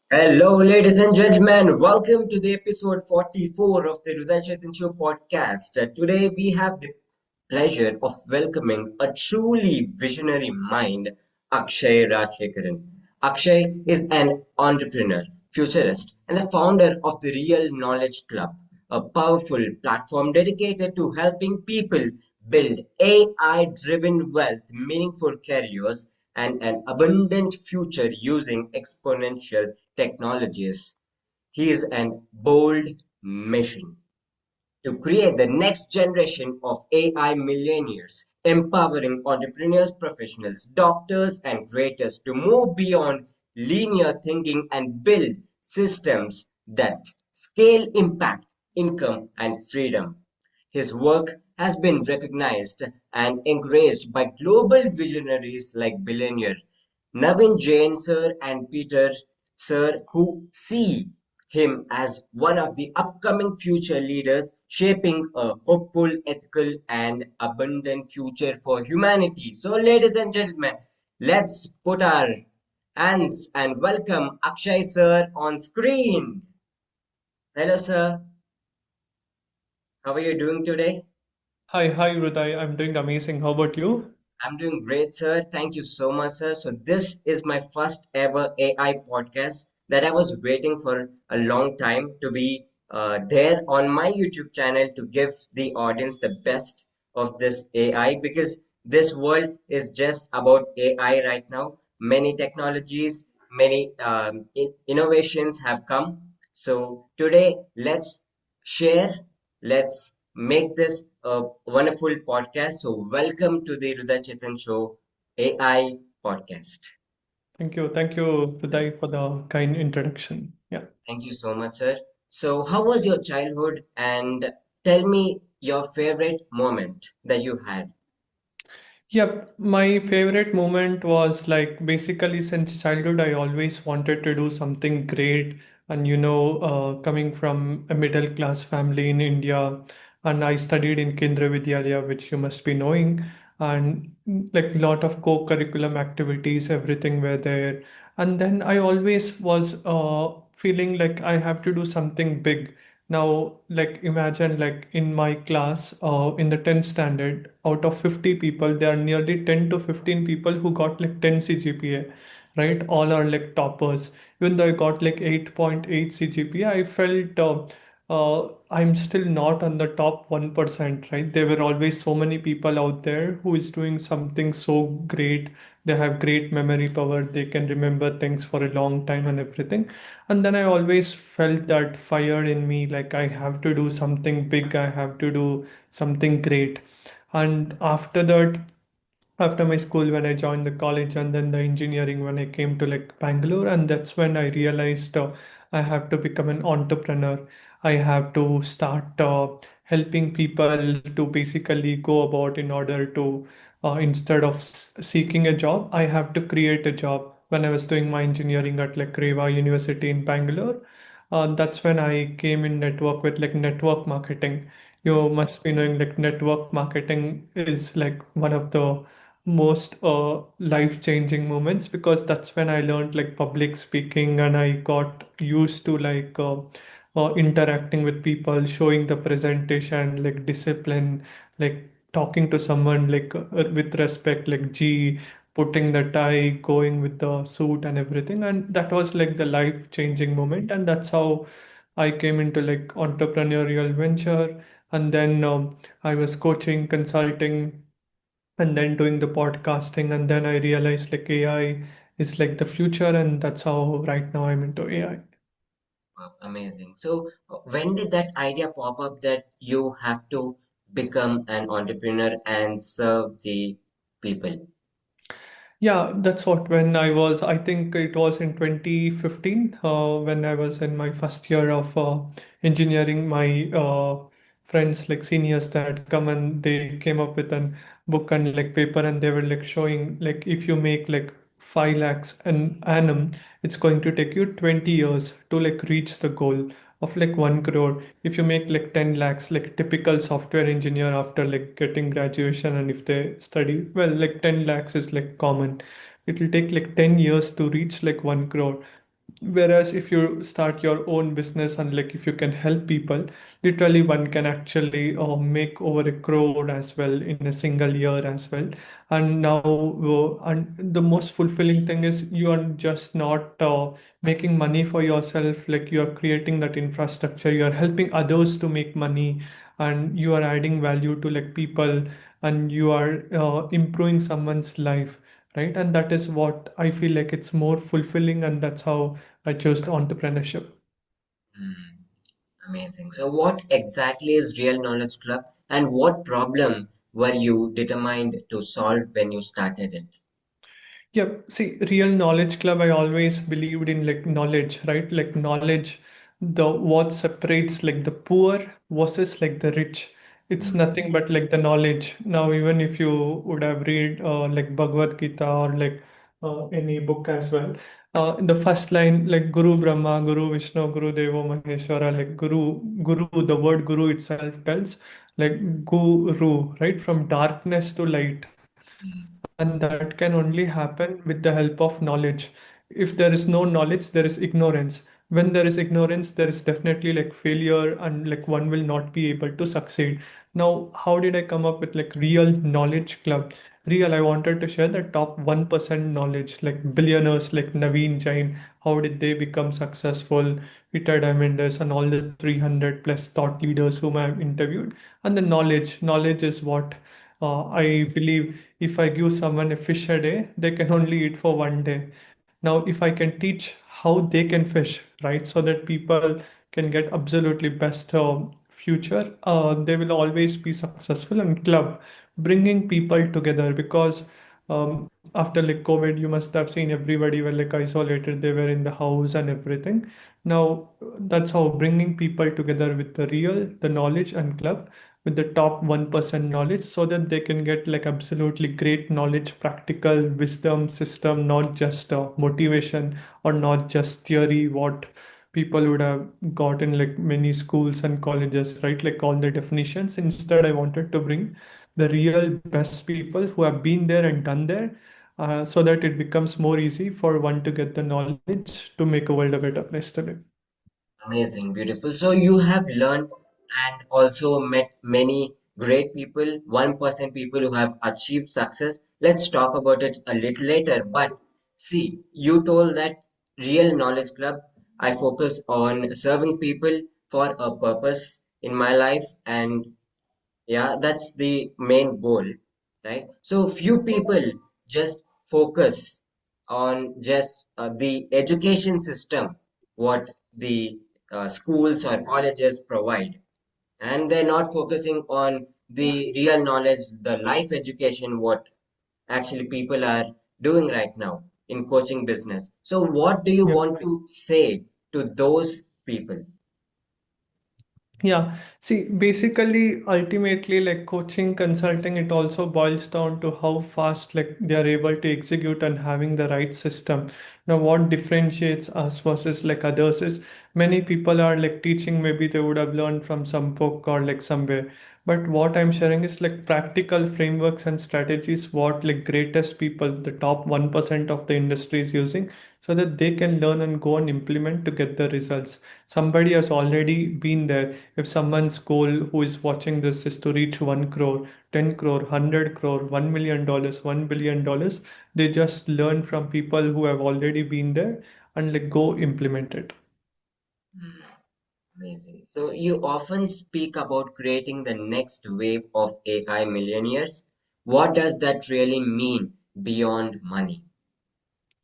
Hello, ladies and gentlemen. Welcome to the episode 44 of the Hrudai Chetan podcast. Today, we have the pleasure of welcoming a truly visionary mind, Akshay Rajsheakaran. Akshay is an entrepreneur, futurist, and the founder of the Real Knowledge Club, a powerful platform dedicated to helping people build AI driven wealth, meaningful careers, and an abundant future using exponential technologies. He is an bold mission to create the next generation of AI millionaires, empowering entrepreneurs, professionals, doctors, and creators to move beyond linear thinking and build systems that scale impact, income, and freedom. His work has been recognized and encouraged by global visionaries like billionaire Navin Jain sir and Peter sir, who see him as one of the upcoming future leaders shaping a hopeful, ethical, and abundant future for humanity. So, ladies and gentlemen, let's put our hands and welcome Akshay sir on screen. Hello, sir. How are you doing today? Hi, Hrudai. I'm doing amazing. How about you? I'm doing great, sir. Thank you so much, sir. So, this is my first ever AI podcast that I was waiting for a long time to be there on my YouTube channel to give the audience the best of this AI because this world is just about AI right now. Many technologies, many innovations have come. So, today, let's share. Let's make this a wonderful podcast. So, welcome to the Hrudai Chetan Show AI podcast. Thank you, Hrudai, for the kind introduction. Yeah. Thank you so much, sir. So, how was your childhood? And tell me your favorite moment that you had. Yep, my favorite moment was like basically since childhood, I always wanted to do something great. And coming from a middle class family in India, and I studied in Kendra Vidyalaya, which you must be knowing, and like lot of co-curriculum activities, everything were there. And then I always was feeling like I have to do something big. Now, like imagine like in my class, in the 10th standard, out of 50 people, there are nearly 10 to 15 people who got like 10 CGPA, right? All are like toppers. Even though I got like 8.8 CGPA, I felt I'm still not on the top 1%, right? There were always so many people out there who is doing something so great. They have great memory power. They can remember things for a long time and everything. And then I always felt that fire in me, like I have to do something big, I have to do something great. And after that, after my school, when I joined the college and then the engineering, when I came to like Bangalore, and that's when I realized I have to become an entrepreneur. I have to start helping people to basically go about in order to, instead of seeking a job, I have to create a job. When I was doing my engineering at like Reva University in Bangalore, that's when I came in network with like network marketing. You must be knowing like network marketing is like one of the most life-changing moments, because that's when I learned like public speaking, and I got used to like interacting with people, showing the presentation, like discipline, like talking to someone like with respect, like G, putting the tie, going with the suit and everything. And that was like the life-changing moment. And that's how I came into like entrepreneurial venture. And then I was coaching, consulting, and then doing the podcasting, and then I realized like AI is like the future, and that's how right now I'm into AI. Wow, amazing. So, when did that idea pop up that you have to become an entrepreneur and serve the people? Yeah, that's what when I was, I think it was in 2015, when I was in my first year of engineering. My friends, like seniors, that come and they came up with an book and like paper, and they were like showing like if you make like 5 lakhs an annum, it's going to take you 20 years to like reach the goal of like 1 crore. If you make like 10 lakhs, like typical software engineer after like getting graduation, and if they study well, like 10 lakhs is like common. It will take like 10 years to reach like 1 crore. Whereas if you start your own business and like if you can help people, literally one can actually make over a crore as well in a single year as well. And now, and the most fulfilling thing is you are just not making money for yourself, like you are creating that infrastructure, you are helping others to make money, and you are adding value to like people, and you are improving someone's life, right? And that is what I feel like it's more fulfilling, and that's how I chose entrepreneurship. Hmm, amazing. So, what exactly is Real Knowledge Club, and what problem were you determined to solve when you started it? Yeah, see, real knowledge club, I always believed in like knowledge, right? Like knowledge, the what separates like the poor versus like the rich. It's Hmm, nothing but like the knowledge. Now, even if you would have read like Bhagavad Gita or like any book as well, in the first line, like Guru Brahma, Guru Vishnu, Guru Devo Maheshwara, like Guru, the word Guru itself tells like Guru, right? From darkness to light, hmm, and that can only happen with the help of knowledge. If there is no knowledge, there is ignorance. When there is ignorance, there is definitely like failure, and like one will not be able to succeed. Now, how did I come up with like real knowledge club? Real, I wanted to share the top 1% knowledge, like billionaires like Naveen Jain, how did they become successful, Peter Diamandis, and all the 300 plus thought leaders whom I've interviewed. And the knowledge is what I believe if I give someone a fish a day, they can only eat for one day. Now, if I can teach how they can fish, right, so that people can get absolutely best future, they will always be successful. And club, bringing people together, because after like COVID, you must have seen everybody were like isolated, they were in the house and everything. Now, that's how bringing people together with the real, the knowledge and club with the top 1% knowledge, so that they can get like absolutely great knowledge, practical wisdom system, not just motivation or not just theory, what people would have got in like many schools and colleges, right? Like all the definitions. Instead, I wanted to bring the real best people who have been there and done there, so that it becomes more easy for one to get the knowledge to make a world a better place to live. amazing, beautiful. So, you have learned and also met many great people, 1% people who have achieved success. Let's talk about it a little later. But see, you told that Real Knowledge Club, I focus on serving people for a purpose in my life, and yeah, that's the main goal, right? So few people just focus on just the education system, what the schools or colleges provide, and they're not focusing on the real knowledge, the life education, what actually people are doing right now in coaching business. So what do you Yep. want to say to those people? Yeah, see, basically, ultimately, like coaching, consulting, it also boils down to how fast like they are able to execute and having the right system. Now, what differentiates us versus like others is many people are like teaching, maybe they would have learned from some book or like somewhere. But what I'm sharing is like practical frameworks and strategies, what like greatest people, the top 1% of the industry is using, so that they can learn and go and implement to get the results. Somebody has already been there. If someone's goal who is watching this is to reach 1 crore, 10 crore, 100 crore, $1 million, $1 billion, they just learn from people who have already been there and like go implement it. Hmm, amazing. So you often speak about creating the next wave of AI millionaires. What does that really mean beyond money?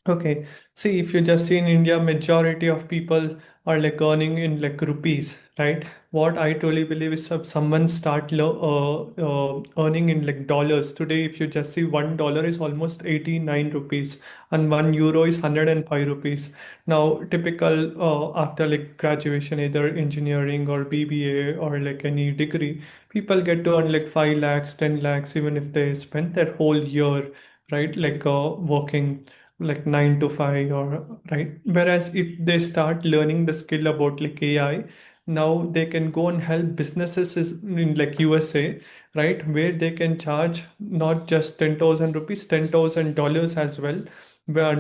Okay, see, if you just see in India, majority of people are like earning in like rupees, right? What I truly believe is if someone start earning in like dollars today, if you just see $1 is almost 89 rupees, and €1 is 105 rupees. Now, typical after like graduation, either engineering or BBA or like any degree, people get to earn like 5 lakhs, 10 lakhs, even if they spend their whole year, right? Like working like 9 to 5, or right. Whereas if they start learning the skill about like AI, now they can go and help businesses in like USA, right, where they can charge not just 10,000 rupees, $10,000 as well, where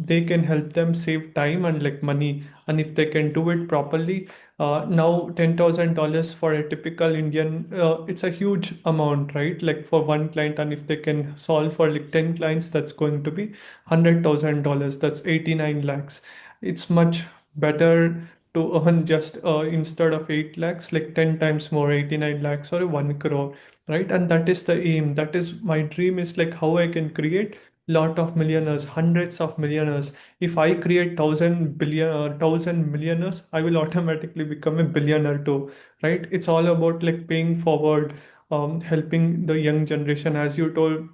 they can help them save time and like money. And if they can do it properly, now $10,000 for a typical Indian, it's a huge amount, right? Like for one client, and if they can solve for like 10 clients, that's going to be $100,000. That's 89 lakhs. It's much better to earn just instead of 8 lakhs, like 10 times more, 89 lakhs or 1 crore, right? And that is the aim. That is my dream, is like how I can create lot of millionaires, hundreds of millionaires. If I create thousand millionaires, I will automatically become a billionaire too, right? It's all about like paying forward, helping the young generation. As you told,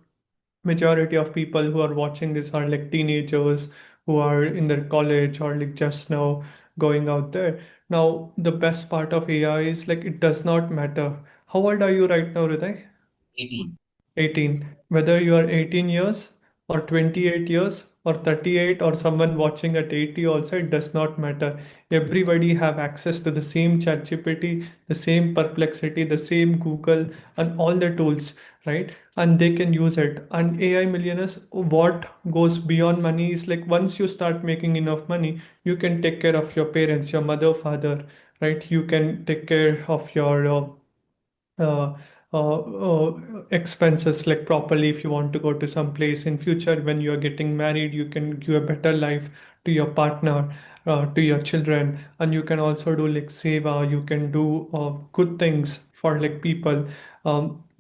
majority of people who are watching this are like teenagers who are in their college or like just now going out there. Now, the best part of AI is like it does not matter. How old are you right now, Hriday? 18. 18. Whether you are 18 years or 28 years or 38 or someone watching at 80 also, it does not matter. Everybody have access to the same ChatGPT, the same Perplexity, the same Google and all the tools, right? And they can use it. And AI millionaires, what goes beyond money is like once you start making enough money, you can take care of your parents, your mother, father, right? You can take care of your uh, expenses like properly. If you want to go to some place in future when you are getting married, you can give a better life to your partner, to your children. And you can also do like seva, you can do good things for like people,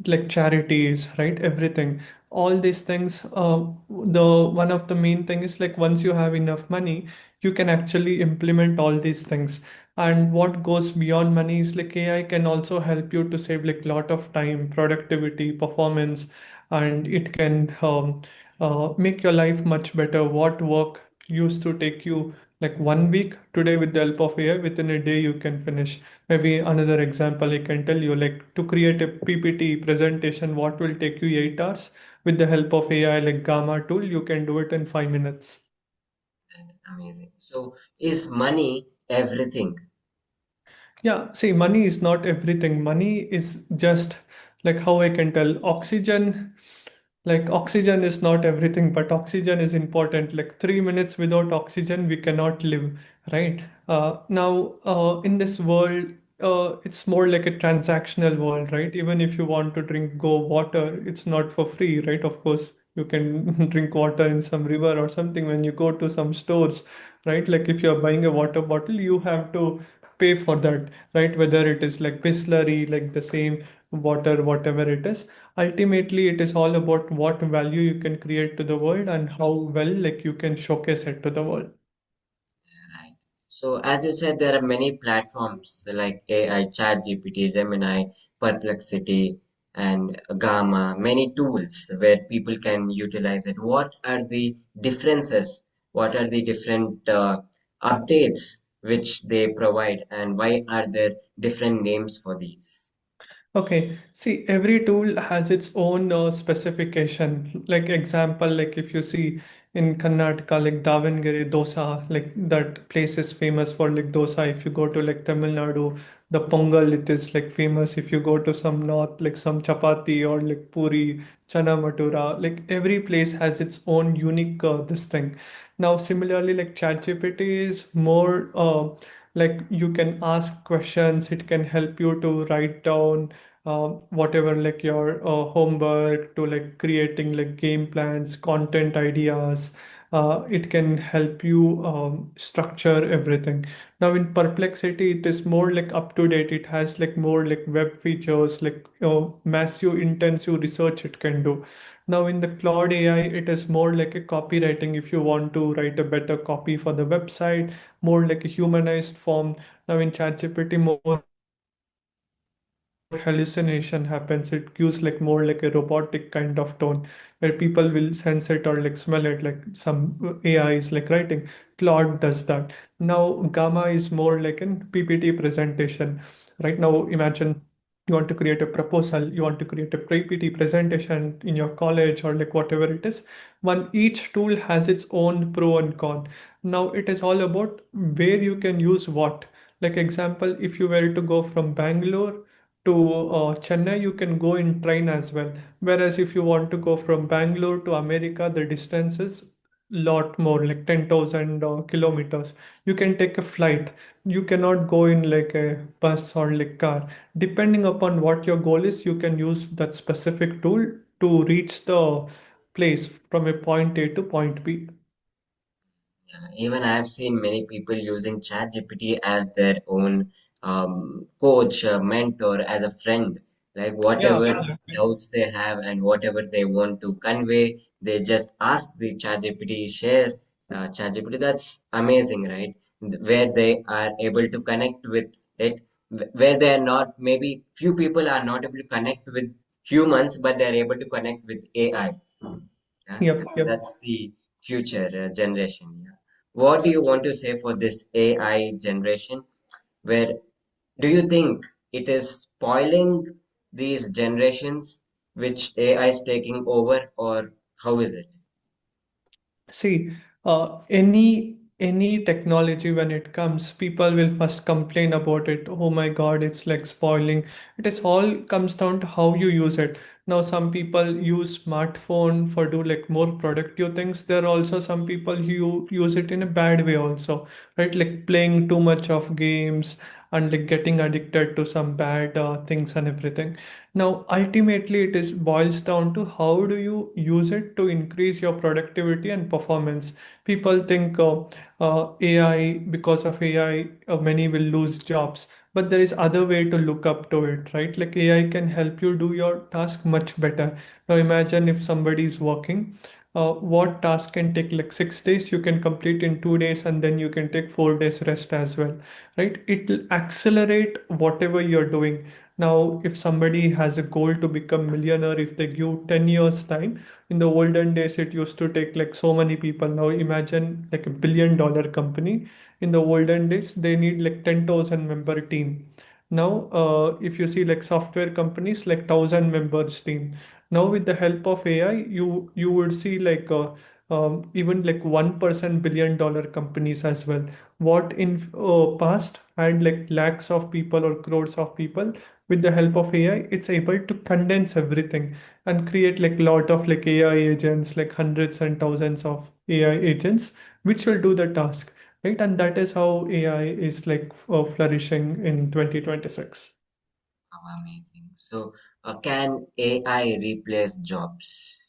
like charities, right? Everything, all these things. The one of the main thing is like once you have enough money, you can actually implement all these things. And what goes beyond money is like AI can also help you to save like lot of time, productivity, performance, and it can make your life much better. What work used to take you like 1 week, today with the help of AI, within a day you can finish. Maybe another example I can tell you, like to create a PPT presentation, what will take you 8 hours, with the help of AI like Gamma tool, you can do it in 5 minutes. Amazing. So, is money everything? Yeah, see, money is not everything. Money is just like how I can tell oxygen, like oxygen is not everything, but oxygen is important. Like 3 minutes without oxygen, we cannot live, right? Now, in this world, it's more like a transactional world, right? Even if you want to drink go water, it's not for free, right? Of course, you can drink water in some river or something when you go to some stores, right? Like if you're buying a water bottle, you have to pay for that, right? Whether it is like Bisleri, like the same water, whatever it is. Ultimately, it is all about what value you can create to the world and how well like you can showcase it to the world. Right. So, as you said, there are many platforms like AI, ChatGPT, Gemini, Perplexity, and Gamma, many tools where people can utilize it. What are the differences? What are the different updates which they provide, and why are there different names for these? Okay, see, every tool has its own specification. Like example, like if you see in Karnataka, like Davangere dosa, like that place is famous for like dosa. If you go to like Tamil Nadu, the Pongal, it is like famous. If you go to some north, like some chapati or like puri, chana matura, like every place has its own unique this thing. Now, similarly, like ChatGPT is more like you can ask questions. It can help you to write down whatever like your homework, to like creating like game plans, content ideas. It can help you structure everything. Now in Perplexity, it is more like up to date. It has like more like web features, like massive intensive research it can do. Now in the Claude AI, it is more like a copywriting. If you want to write a better copy for the website, more like a humanized form. Now in ChatGPT, more hallucination happens. It gives like more like a robotic kind of tone where people will sense it or like smell it, like some AI is like writing. Claude does that. Now Gamma is more like an PPT presentation. Right now, imagine you want to create a proposal, you want to create a PPT presentation in your college or like whatever it is. One each tool has its own pro and con. Now it is all about where you can use what. Like example, if you were to go from Bangalore to Chennai, you can go in train as well. Whereas if you want to go from Bangalore to America, the distance is lot more, like 10,000 kilometers. You can take a flight. You cannot go in like a bus or like car. Depending upon what your goal is, you can use that specific tool to reach the place from a point A to point B. Even I've seen many people using ChatGPT as their own coach, mentor, as a friend. Like Yeah, whatever exactly. doubts they have and whatever they want to convey, they just ask the ChatGPT, share ChatGPT. That's amazing, right? Where they are able to connect with it, where they are not, maybe few people are not able to connect with humans, but they are able to connect with AI. Yeah, Yep, yep. that's the future generation. Yeah. What do you want to say for this AI generation? Where do you think it is spoiling these generations which AI is taking over, or how is it? See, any technology when it comes, people will first complain about it. Oh my God, it's like spoiling. It is all comes down to how you use it. Now, some people use smartphone for do like more productive things. There are also some people who use it in a bad way also, right? Like playing too much of games and like getting addicted to some bad things and everything. Now, ultimately, it is boils down to how do you use it to increase your productivity and performance. People think AI, because of AI, many will lose jobs, but there is other way to look up to it, right? Like AI can help you do your task much better. Now, imagine if somebody is working. What task can take like 6 days, you can complete in 2 days, and then you can take 4 days rest as well, right? It will accelerate whatever you're doing. Now, if somebody has a goal to become millionaire, if they give 10 years time, in the olden days, it used to take like so many people. Now, imagine like a $1 billion company. In the olden days, they need like 10,000 member team. Now, if you see like software companies, like 1,000 members team. Now, with the help of AI, you would see like even like 1% $1 billion companies as well. What in past had like lakhs of people or crores of people, with the help of AI, it's able to condense everything and create like lot of like AI agents, like hundreds and thousands of AI agents, which will do the task, right? And that is how AI is like flourishing in 2026. Oh, amazing. So, can AI replace jobs?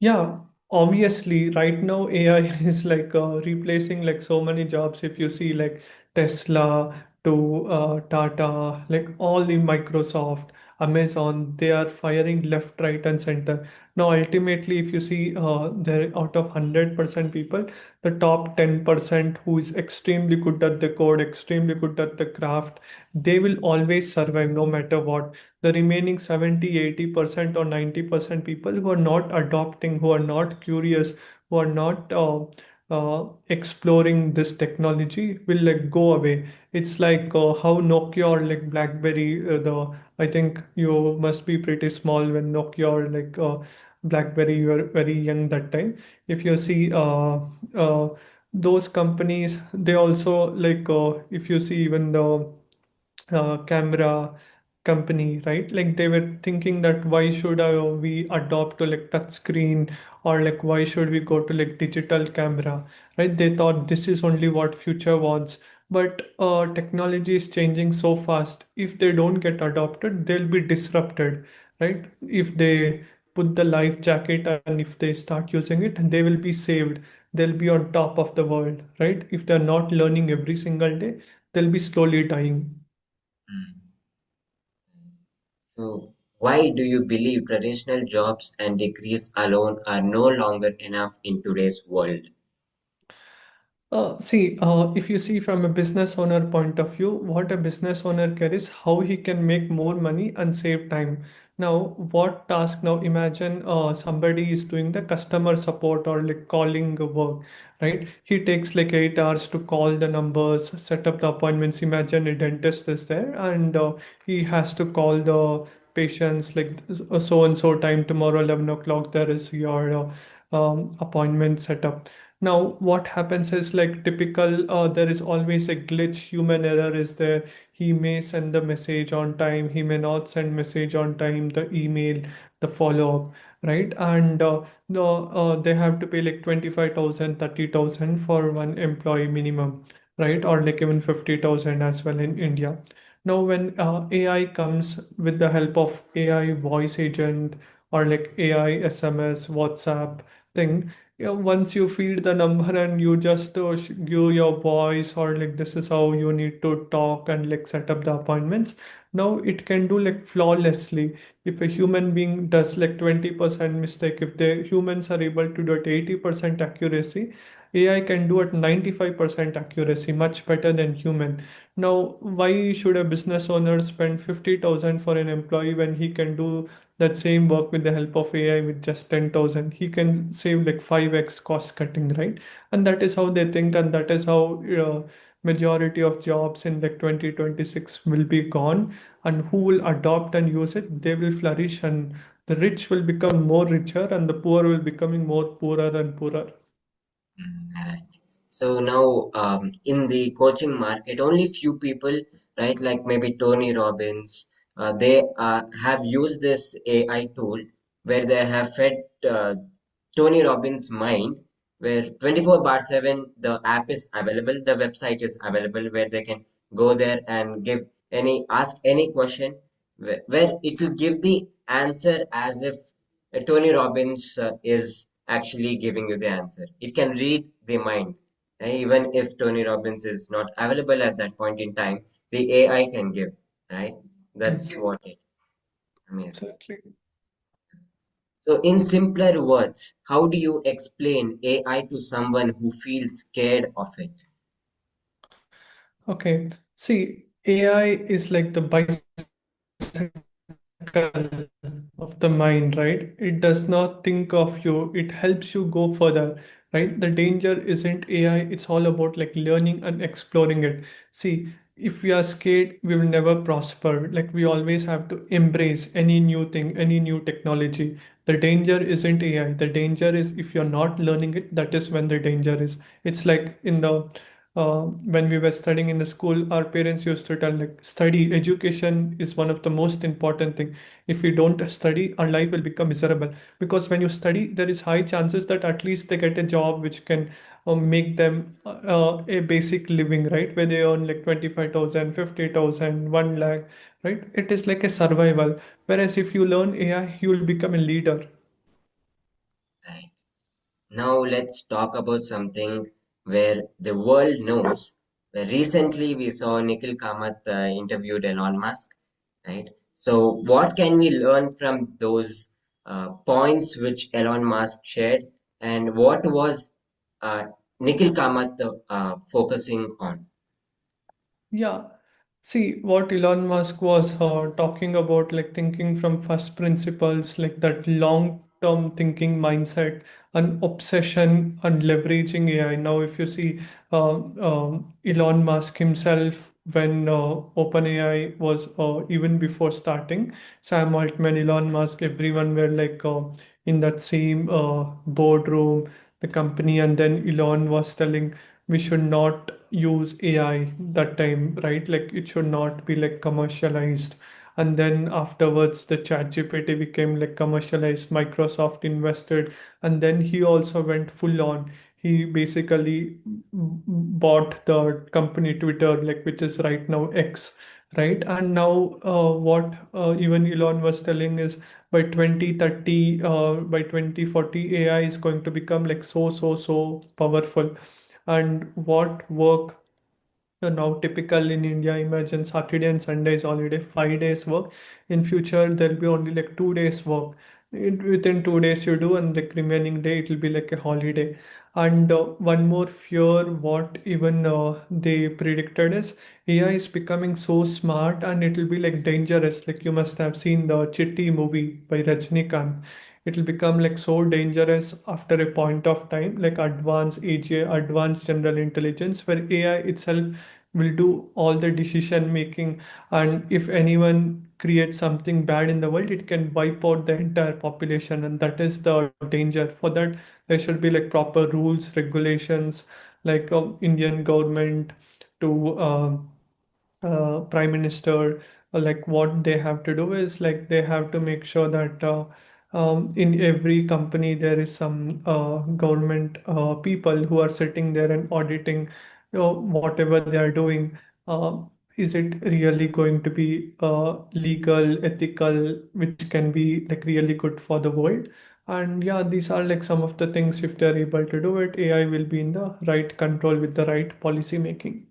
Yeah, obviously, right now AI is like replacing like so many jobs. If you see like Tesla to Tata, like all the Microsoft, Amazon, they are firing left, right, and center. Now, ultimately, if you see, there out of 100% people, the top 10% who is extremely good at the code, extremely good at the craft, they will always survive no matter what. The remaining 70, 80% or 90% people who are not adopting, who are not curious, who are not exploring this technology will like go away. It's like how Nokia or like BlackBerry, the I think you must be pretty small when Nokia or like BlackBerry, you were very young that time. If you see those companies, they also like if you see even the camera company, right? Like they were thinking that why should we adopt to like touch screen, or like why should we go to like digital camera, right? They thought this is only what future wants. But technology is changing so fast. If they don't get adopted, they'll be disrupted, right? If they put the life jacket and if they start using it, they will be saved. They'll be on top of the world, right? If they're not learning every single day, they'll be slowly dying. Hmm. So, why do you believe traditional jobs and degrees alone are no longer enough in today's world? If you see from a business owner point of view, what a business owner cares how he can make more money and save time. Now, what task? Now, imagine somebody is doing the customer support or like calling work, right? He takes like 8 hours to call the numbers, set up the appointments. Imagine a dentist is there and he has to call the patients like so and so time tomorrow 11 o'clock there is your appointment set up. Now, what happens is like typical, there is always a glitch, human error is there. He may send the message on time, he may not send message on time, the email, the follow-up, right? And they have to pay like 25,000, 30,000 for one employee minimum, right? Or like even 50,000 as well in India. Now, when AI comes with the help of AI voice agent or like AI SMS, WhatsApp thing, yeah, once you feed the number and you just give your voice or like this is how you need to talk and like set up the appointments. Now it can do like flawlessly. If a human being does like 20% mistake, if the humans are able to do it 80% accuracy, AI can do it 95% accuracy, much better than human. Now, why should a business owner spend 50,000 for an employee when he can do that same work with the help of AI with just 10,000? He can save like 5x cost cutting, right? And that is how they think, and that is how majority of jobs in like 2026 will be gone. And who will adopt and use it, they will flourish, and the rich will become more richer and the poor will becoming more poorer and poorer. Right. So now, in the coaching market, only few people, right, like maybe Tony Robbins, they have used this AI tool where they have fed Tony Robbins' mind, where 24 bar 7 the app is available, the website is available, where they can go there and ask any question, where it will give the answer as if Tony Robbins is actually giving you the answer. It can read the mind. Even if Tony Robbins is not available at that point in time, the AI can give, right? That's Yes, what it. Amazing. exactly. So, in simpler words, how do you explain AI to someone who feels scared of it? Okay. See, AI is like the of the mind, right? It does not think of you, it helps you go further, right? The danger isn't AI, it's all about like learning and exploring it. See, if we are scared, we will never prosper. Like we always have to embrace any new thing, any new technology. The danger isn't AI. The danger is if you're not learning it, that is when the danger is. It's like in the when we were studying in the school, our parents used to tell like study, education is one of the most important thing. If we don't study, our life will become miserable, because when you study, there is high chances that at least they get a job which can make them a basic living, right? Where they earn like 25,000, 50,000, 1 lakh, right? It is like a survival. Whereas if you learn AI, you will become a leader. Right. Now let's talk about something where the world knows. Recently, we saw Nikhil Kamath interviewed Elon Musk, right? So, what can we learn from those points which Elon Musk shared, and what was uh, Nikhil Kamath focusing on? Yeah. See, what Elon Musk was talking about, like thinking from first principles, like that long-term thinking mindset, an obsession and leveraging AI. Now, if you see Elon Musk himself, when OpenAI was even before starting, Sam Altman, Elon Musk, everyone were like in that same boardroom, the company, and then Elon was telling we should not use AI that time, right? Like it should not be like commercialized. And then afterwards, the ChatGPT became like commercialized. Microsoft invested, and then he also went full on. He basically bought the company Twitter, like which is right now X, right? And now, what even Elon was telling is by 2030, by 2040, AI is going to become like so powerful. And what work now typical in India, imagine Saturday and Sunday is holiday, 5 days work. In future, there'll be only like 2 days work. Within 2 days you do, and the remaining day it will be like a holiday. And one more fear, what even they predicted is AI is becoming so smart and it will be like dangerous. Like you must have seen the Chitti movie by Rajnikant. It will become like so dangerous after a point of time, like advanced AGI, advanced general intelligence, where AI itself will do all the decision making, and if anyone creates something bad in the world, it can wipe out the entire population, and that is the danger. For that, there should be like proper rules, regulations, like Indian government to prime minister, like what they have to do is like they have to make sure that in every company there is some government people who are sitting there and auditing whatever they are doing. uh, is it really going to be legal, ethical, which can be like really good for the world? And yeah, these are like some of the things. If they're able to do it, AI will be in the right control with the right policy making.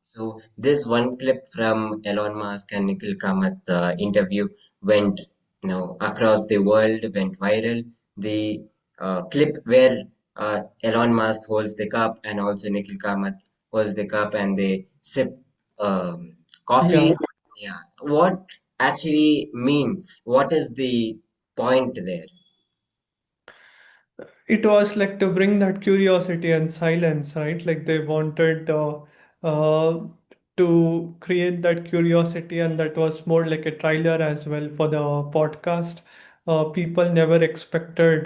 So this one clip from Elon Musk and Nikhil Kamath interview went, across the world, went viral. The clip where Elon Musk holds the cup and also Nikhil Kamath holds the cup and they sip coffee. Yeah. Yeah, what actually means? What is the point there? It was like to bring that curiosity and silence, right? Like they wanted uh, to create that curiosity, and that was more like a trailer as well for the podcast. People never expected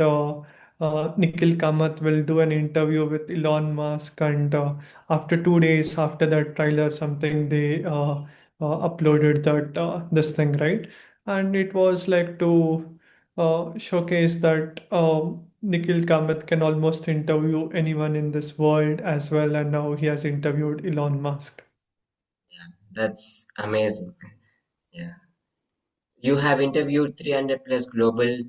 Nikhil Kamath will do an interview with Elon Musk, and after 2 days after that trailer, something they uploaded that this thing, right? And it was like to showcase that Nikhil Kamath can almost interview anyone in this world as well, and now he has interviewed Elon Musk. Yeah, that's amazing. Yeah. You have interviewed 300 plus global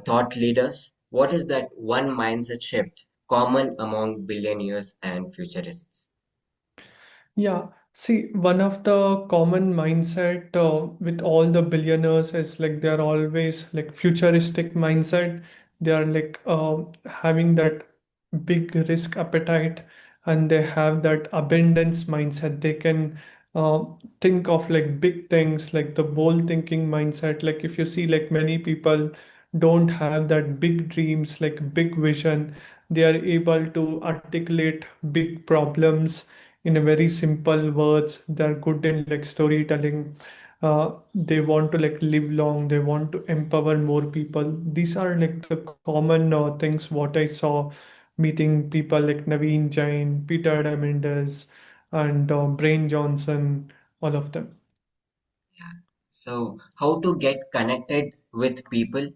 thought leaders. What is that one mindset shift common among billionaires and futurists? Yeah, see, one of the common mindset with all the billionaires is like they're always like futuristic mindset. They are like having that big risk appetite, and they have that abundance mindset. They can uh, think of like big things, like the bold thinking mindset. Like if you see, like many people don't have that big dreams, like big vision. They are able to articulate big problems in a very simple words. They're good in like storytelling. They want to like live long, they want to empower more people. These are like the common things what I saw meeting people like Naveen Jain, Peter Diamandis, and Brain Johnson, all of them. Yeah. So, how to get connected with people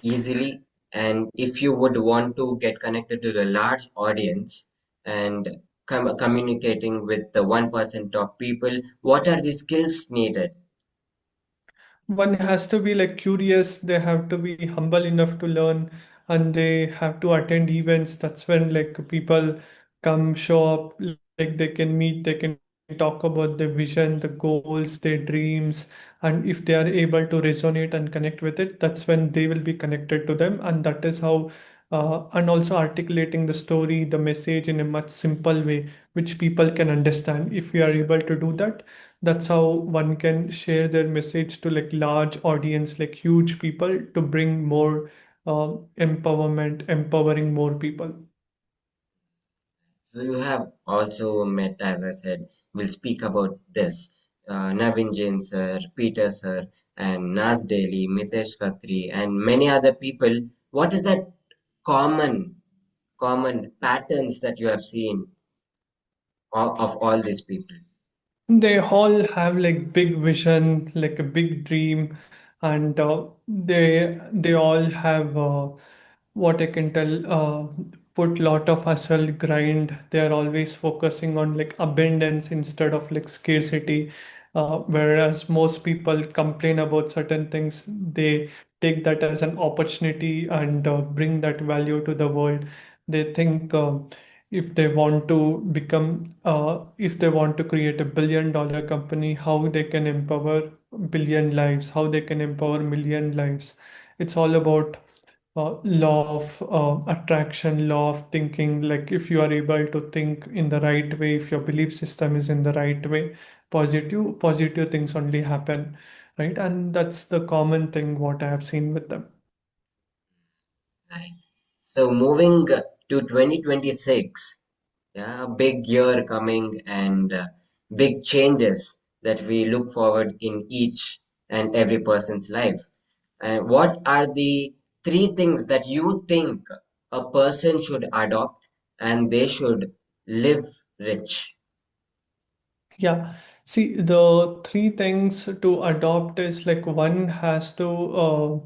easily, and if you would want to get connected to the large audience and communicating with the 1% top people, what are the skills needed? One has to be like curious, they have to be humble enough to learn, and they have to attend events. That's when like people come show up, like they can meet, they can talk about their vision, the goals, their dreams, and if they are able to resonate and connect with it, that's when they will be connected to them. And that is how and also articulating the story, the message in a much simple way which people can understand. If we are able to do that, that's how one can share their message to like large audience, like huge people, to bring more empowerment, empowering more people. So you have also met, as I said, we'll speak about this. Navin Jain sir, Peter sir, and Nas Daily, Mitesh Khatri, and many other people. What is that common patterns that you have seen of all these people? They all have like big vision, like a big dream, and they all have what I can tell, put lot of hustle, grind. They are always focusing on like abundance instead of like scarcity. Whereas most people complain about certain things, they take that as an opportunity and bring that value to the world. They think if they want to become, if they want to create a $1 billion company, how they can empower billion lives, how they can empower million lives. It's all about law of attraction, law of thinking. Like if you are able to think in the right way, if your belief system is in the right way, positive things only happen, right? And that's the common thing what I have seen with them. Right. So moving to 2026. Yeah, a big year coming and big changes that we look forward in each and every person's life. And what are the three things that you think a person should adopt and they should live rich? Yeah. See, the three things to adopt is like one has to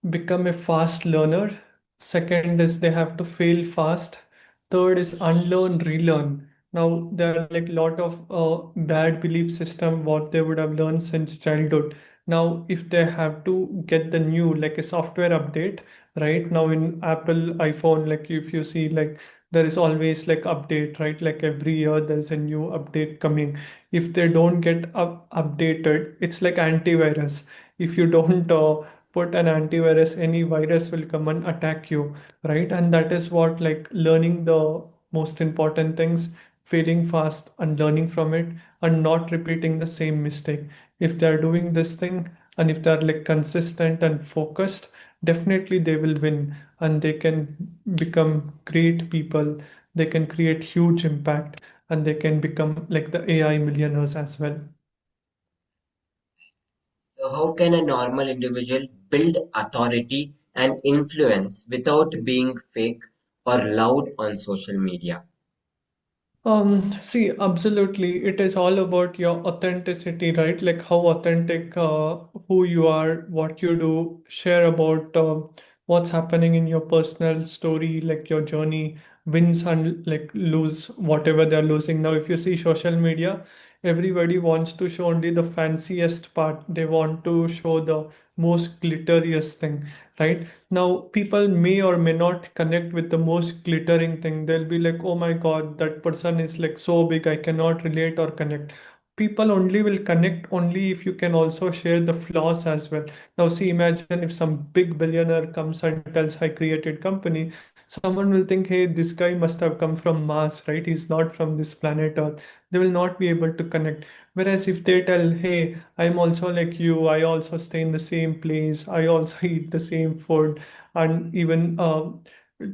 become a fast learner. Second is they have to fail fast. Third is unlearn, relearn. Now there are like lot of bad belief system what they would have learned since childhood. Now if they have to get the new like a software update, right now in Apple iPhone, like if you see like there is always like update, right? Like every year there's a new update coming. If they don't get updated, it's like antivirus. If you don't put an antivirus, any virus will come and attack you, right? And that is what like learning the most important things, failing fast and learning from it, and not repeating the same mistake. If they are doing this thing and if they are like consistent and focused, definitely they will win and they can become great people. They can create huge impact and they can become like the AI millionaires as well. So, how can a normal individual build authority and influence without being fake or loud on social media? See, absolutely. It is all about your authenticity, right? Like how authentic, who you are, what you do, share about what's happening in your personal story, like your journey, wins and like lose whatever they're losing. Now, if you see social media, everybody wants to show only the fanciest part. They want to show the most glitteriest thing, right? Now, people may or may not connect with the most glittering thing. They'll be like, oh my God, that person is like so big, I cannot relate or connect. People only will connect only if you can also share the flaws as well. Now, see, imagine if some big billionaire comes and tells, I created company, someone will think, hey, this guy must have come from Mars, right? He's not from this planet Earth. They will not be able to connect. Whereas if they tell, hey, I'm also like you, I also stay in the same place, I also eat the same food, and even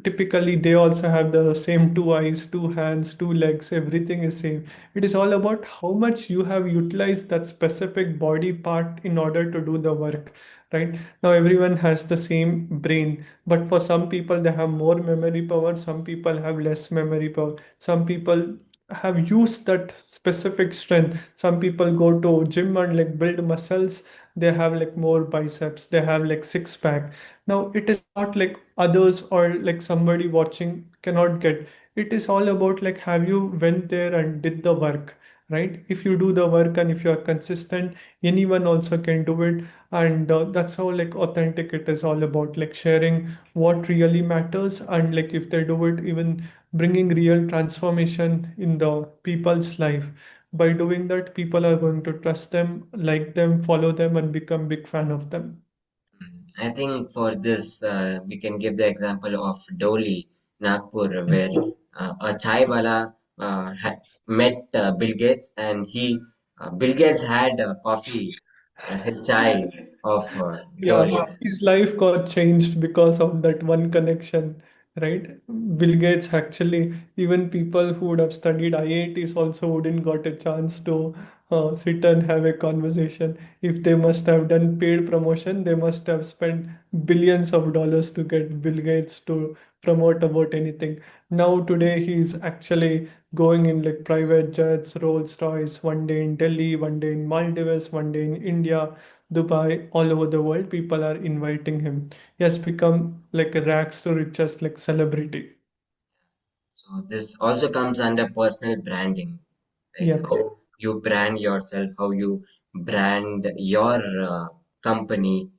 typically they also have the same two eyes, two hands, two legs, everything is same. It is all about how much you have utilized that specific body part in order to do the work, right? Now everyone has the same brain, but for some people they have more memory power, some people have less memory power, some people have used that specific strength. Some people go to gym and like build muscles, they have like more biceps, they have like six pack. Now it is not like others or like somebody watching cannot get. It is all about like have you went there and did the work, right? If you do the work and if you are consistent, anyone also can do it. And that's how like authentic it is all about, like sharing what really matters, and like if they do it, even bringing real transformation in the people's life. By doing that, people are going to trust them, like them, follow them, and become big fan of them. I think for this, we can give the example of Doli, Nagpur, where a chai wala met Bill Gates, and Bill Gates had coffee, his chai of Yeah, Doli. his life got changed because of that one connection, right? Bill Gates actually, even people who would have studied IITs also wouldn't got a chance to sit and have a conversation. If they must have done paid promotion, they must have spent billions of dollars to get Bill Gates to promote about anything. Now today he's actually going in like private jets, Rolls Royce, one day in Delhi, one day in Maldives, one day in India, Dubai, all over the world, people are inviting him. He has become like a rags to riches like celebrity. So this also comes under personal branding, like Yeah. how you brand yourself, how you brand your company.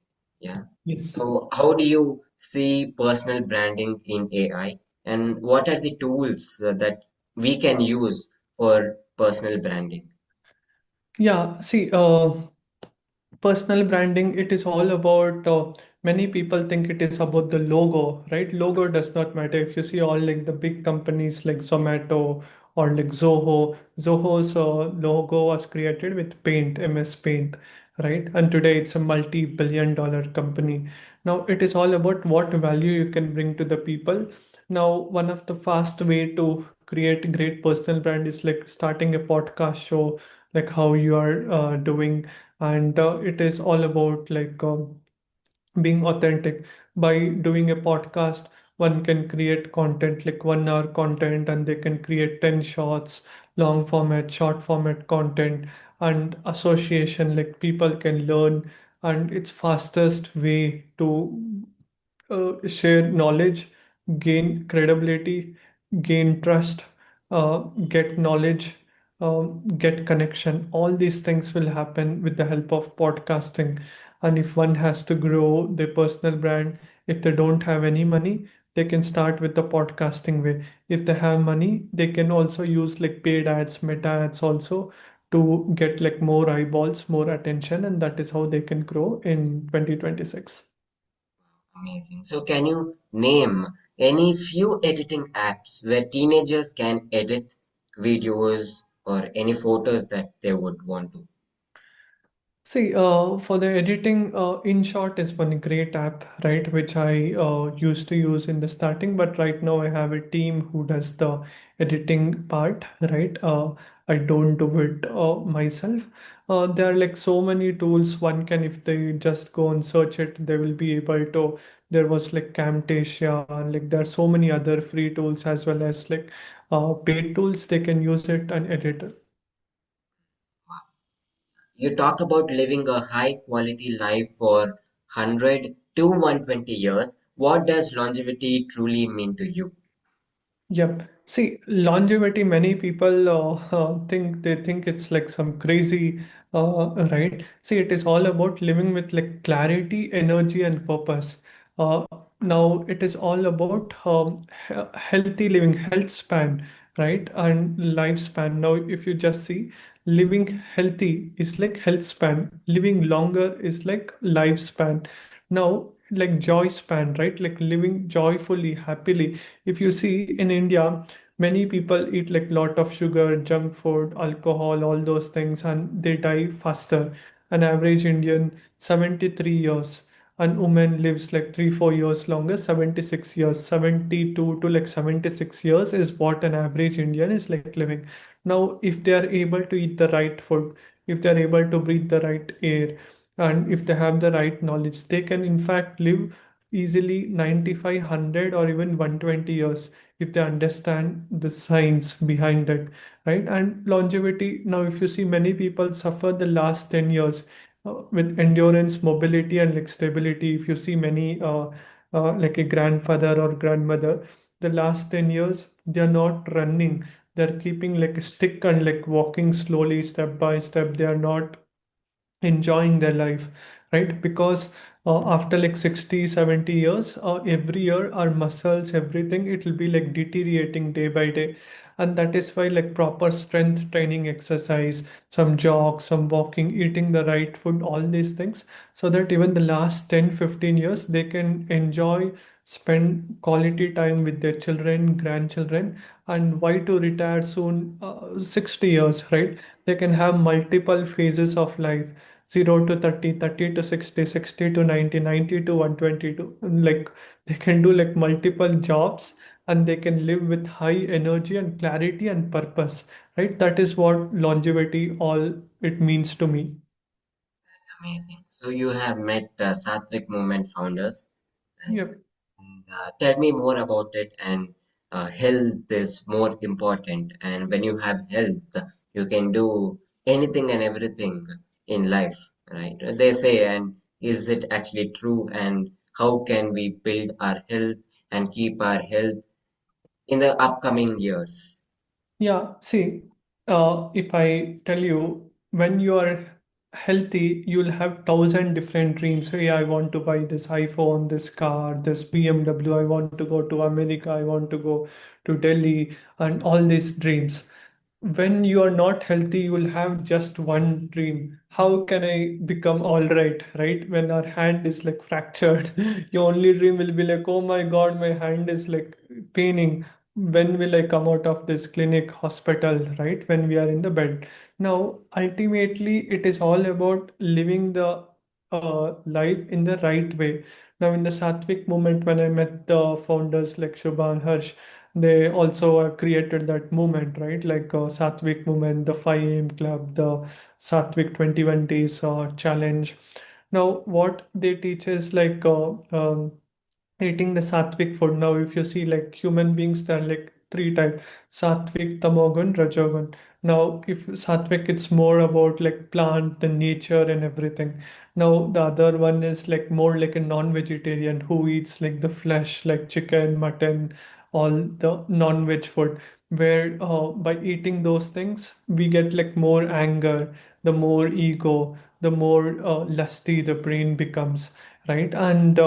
Yeah. Yes. So how do you see personal branding in AI, and what are the tools that we can use for personal branding? Yeah. See, personal branding, it is all about many people think it is about the logo, right? Logo does not matter. If you see all like the big companies like Zomato or like Zoho's logo was created with paint, MS Paint. right? And today it's a multi-billion dollar company. Now it is all about what value you can bring to the people. Now, one of the fast way to create great personal brand is like starting a podcast show, like how you are doing, and it is all about like being authentic. By doing a podcast, one can create content like 1 hour content, and they can create 10 shots, long format, short format content, and association, like people can learn. And it's fastest way to share knowledge, gain credibility, gain trust, get knowledge, get connection. All these things will happen with the help of podcasting. And if one has to grow their personal brand, if they don't have any money, they can start with the podcasting way. If they have money, they can also use like paid ads, meta ads also, to get like more eyeballs, more attention, and that is how they can grow in 2026. Amazing. So, can you name any few editing apps where teenagers can edit videos or any photos that they would want to? See, for the editing, InShot is one great app, right, which I used to use in the starting, but right now I have a team who does the editing part, right? I don't do it myself. There are like so many tools one can, if they just go and search it, they will be able to. There was like Camtasia, and like there are so many other free tools as well as like paid tools. They can use it and edit. You talk about living a high quality life for 100 to 120 years. What does longevity truly mean to you? Yep. See, longevity, many people think it's like some crazy, right? See, it is all about living with like clarity, energy, and purpose. Uh, Now it is all about healthy living, health span, right? And lifespan. Now, if you just see, living healthy is like health span, living longer is like lifespan. Now, like joy span, right? Like living joyfully, happily. If you see in India, many people eat like lot of sugar, junk food, alcohol, all those things, and they die faster. An average Indian 73 years, and woman lives like 3 4 years longer, 76 years, 72 to like 76 years is what an average Indian is like living. Now if they are able to eat the right food, if they are able to breathe the right air, and if they have the right knowledge, they can in fact live easily 95, 100, or even 120 years if they understand the science behind it, right? And longevity, now if you see, many people suffer the last 10 years with endurance, mobility, and like stability. If you see many like a grandfather or grandmother, the last 10 years they are not running, they're keeping like a stick and like walking slowly, step by step. They are not enjoying their life, right? Because after like 60, 70 years, every year our muscles, everything, it will be like deteriorating day by day. And that is why like proper strength training, exercise, some jog, some walking, eating the right food, all these things, so that even the last 10, 15 years they can enjoy, spend quality time with their children, grandchildren. And why to retire soon? 60 years, right? They can have multiple phases of life: 0 to 30, 30 to 60, 60 to 90, 90 to 122. Like they can do like multiple jobs, and they can live with high energy and clarity and purpose, right? That is what longevity all it means to me. Amazing. So you have met Sattvic Movement founders, right? Yep. And tell me more about it. And health is more important. And when you have health, you can do anything and everything in life, right? They say, and is it actually true? And how can we build our health and keep our health in the upcoming years? Yeah, see, if I tell you, when you are healthy, you'll have thousand different dreams. Hey, I want to buy this iPhone, this car, this BMW. I want to go to America. I want to go to Delhi, and all these dreams. When you are not healthy, you will have just one dream. How can I become all right? Right? When our hand is like fractured, your only dream will be like, oh my God, my hand is like paining. when will I come out of this clinic, hospital, right? When we are in the bed. Now, ultimately, it is all about living the life in the right way. Now, in the Sattvic movement, when I met the founders like Shubha and Harsh, they also have created that movement, right? Like Sattvic movement, the 5 a.m. club, the Sattvic 21 days challenge. Now, what they teach is like eating the sattvic food. Now, if you see like human beings, there are like three types: sattvic, tamogun, rajogun. Now, if sattvic, it's more about like plant, the nature, and everything. Now, the other one is like more like a non-vegetarian who eats like the flesh, like chicken, mutton, all the non-veg food. Where by eating those things, we get like more anger, the more ego, the more lusty the brain becomes, right? And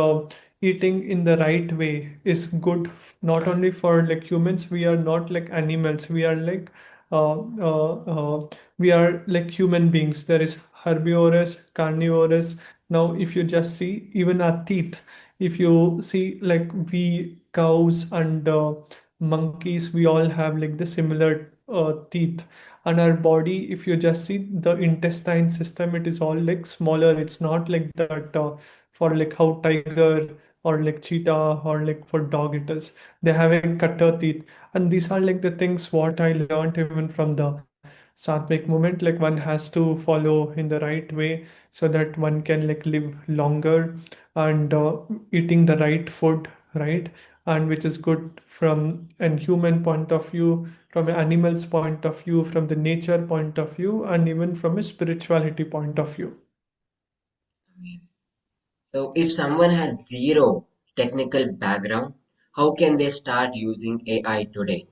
eating in the right way is good not only for like humans. We are not like animals, we are like uh, uh, uh, we are like human beings. There is herbivorous, carnivorous. Now if you just see even our teeth, if you see like we cows and monkeys, we all have like the similar teeth. And our body, if you just see the intestine system, it is all like smaller. It's not like that for like how tiger or like cheetah or like for dog it is. They're having cutter teeth. And these are like the things what I learned even from the Sattvic movement. Like one has to follow in the right way so that one can like live longer and eating the right food, right? And which is good from an human point of view, from an animal's point of view, from the nature point of view, and even from a spirituality point of view. Yes. So, if someone has zero technical background, how can they start using AI today?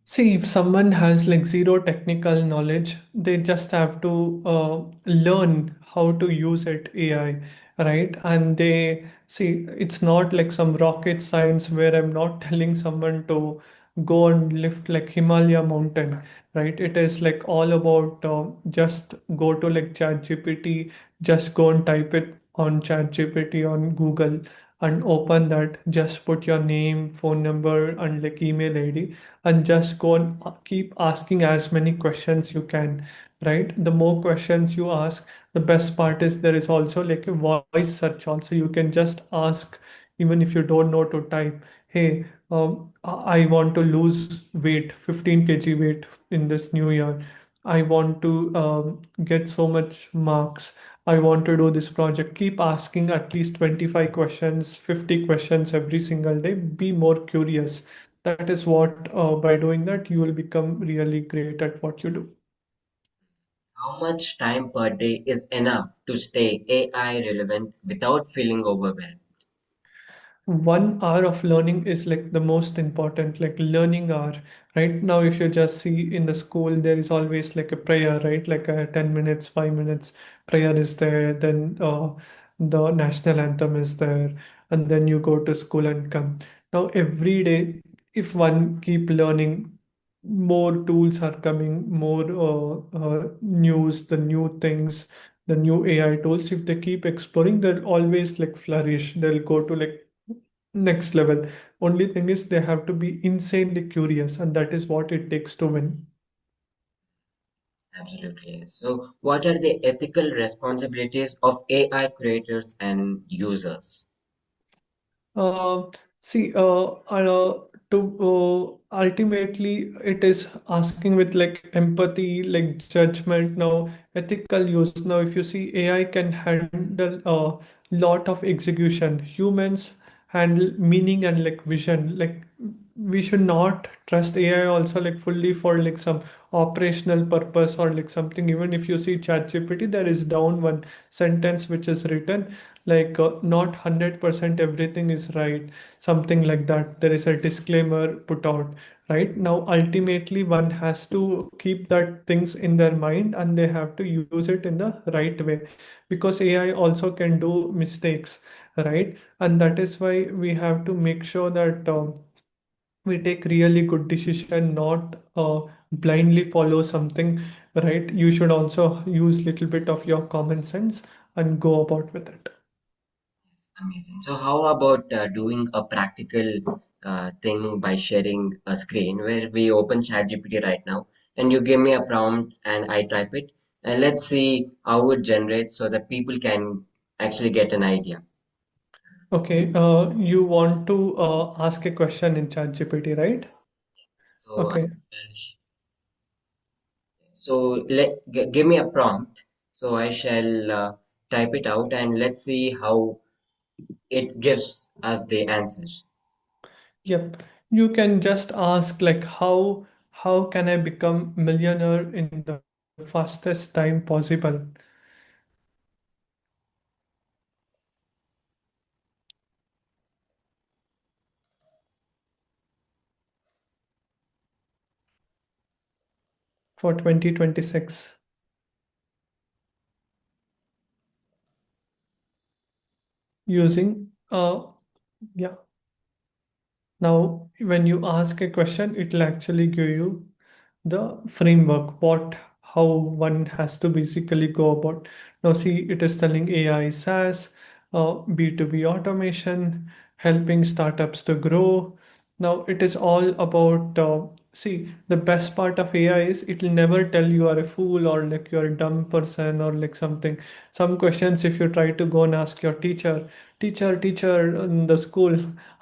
See, if someone has like zero technical knowledge, they just have to learn how to use it, AI, right? And they see it's not like some rocket science where I'm not telling someone to go and lift like Himalaya mountain, right? It is like all about just go to like ChatGPT, just go and type it on ChatGPT on Google and open that, just put your name, phone number, and like email ID, and just go and keep asking as many questions you can, right? The more questions you ask, the best part is there is also like a voice search also. You can just ask, even if you don't know to type, hey, I want to lose weight, 15 kg weight in this new year. I want to get so much marks. I want to do this project. Keep asking at least 25 questions, 50 questions every single day. Be more curious. That is what, by doing that, you will become really great at what you do. How much time per day is enough to stay AI relevant without feeling overwhelmed? 1 hour of learning is like the most important, like learning hour. Right now, if you just see in the school, there is always like a prayer, right? Like a 10 minutes, 5 minutes prayer is there. Then the national anthem is there. And then you go to school and come. Now, every day, if one keep learning, more tools are coming, more news, the new things, the new AI tools. If they keep exploring, they'll always like flourish. They'll go to like next level. Only thing is they have to be insanely curious, and that is what it takes to win. Absolutely. So, what are the ethical responsibilities of AI creators and users? Uh, see, to ultimately, it is asking with like empathy, like judgment. Now, ethical use. Now, if you see, AI can handle a lot of execution. Humans handle meaning and like vision. Like we should not trust AI also like fully for like some operational purpose or like something. Even if you see ChatGPT, there is down one sentence which is written like not 100% everything is right, something like that. There is a disclaimer put out, right? Now ultimately one has to keep that things in their mind and they have to use it in the right way, because AI also can do mistakes, right? And that is why we have to make sure that we take really good decision, not blindly follow something, right? You should also use little bit of your common sense and go about with it. Amazing. So, how about doing a practical thing by sharing a screen where we open ChatGPT right now, and you give me a prompt and I type it, and let's see how it generates so that people can actually get an idea. Okay, you want to ask a question in ChatGPT, right? Yes. So Okay. give me a prompt. So I shall type it out and let's see how it gives us the answer. Yep. You can just ask like how can I become millionaire in the fastest time possible for 2026 using yeah. Now when you ask a question, it will actually give you the framework, what how one has to basically go about. Now see, it is telling AI SaaS, B2B automation, helping startups to grow. Now it is all about see, the best part of AI is it will never tell you are a fool or like you're a dumb person or like something. Some questions, if you try to go and ask your teacher in the school,